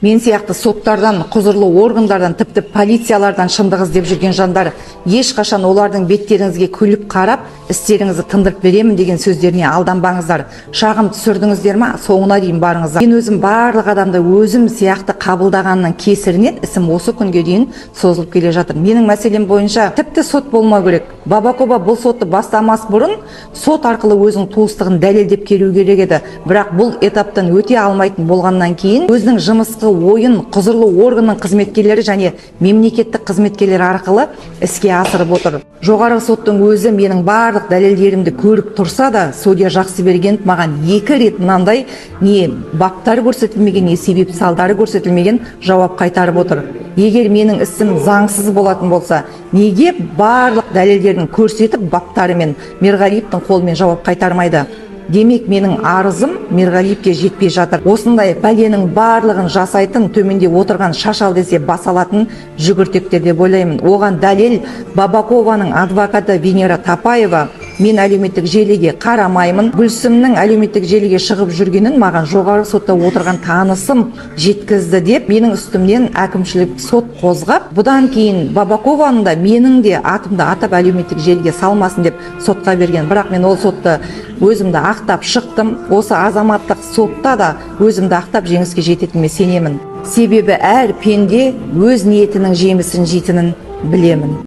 Мен сияқты соттардан, құзырлы органдардан, тіпті полициялардан шындық іздеп жүрген жандар ешқашан олардың беттеріңізге күліп қарап, істеріңізді тындырып беремін деген сөздеріне алданбаңыздар. Шағым түсірдіңіздер ме, соңына дейін барыңыздар. Мен өзім барлық адамды өзім сияқты қабылдағанның кесірінен ісім осы күнге дейін созылып келе жатыр. Менің мәселем бойынша тіпті сот болмау керек. Бабакова бұл сотты бастамас бұрын сот арқылы өзінің туыстығын дәлелдеп келу керек еді. Бірақ бұл этаптан өте алмайтын болғаннан кейін өзінің жымысқы ойын құзырлы органның қызметкерлері және мемлекеттік қызметкерлер арқылы іске асырып отыр. Жоғарғы соттың өзі менің барлық дәлелдерімді көріп тұрса да, судья Жақсыбергенов маған 2 рет мынандай не баптары көрсетілмеген, не себеп салдары көрсетілмеген жауап қайтарып отыр. Егер менің ісім заңсыз болатын болса, неге барлық дәлелдерін көрсетіп баптарымен Мерғалиевтің қолымен жауап қайтармайды? Демек, менің арызым Мерғалиевке жетпей жатыр. Осындай пәленің барлығын жасайтын, төменде отырған шашал десе басалатын жүгіртектер деп ойлаймын. Оған дәлел Бабакованың адвокаты Венера Тапаева. Мен әлеуметтік желіге қарамаймын. Гүлсімнің әлеуметтік желіге шығып жүргенін маған жоғарғы сотта отырған танысым жеткізді деп, менің үстімнен әкімшілік сот қозғап, бұдан кейін Бабакованың да менің де атымды атап әлеуметтік желіге салмасын деп сотқа берген. Бірақ мен ол сотты өзімді ақтап шықтым. Осы азаматтық сотта да өзімді ақтап жеңіске жететініме сенемін. Себебі әр пенде өз ниетінің жемісін жейтінін білемін.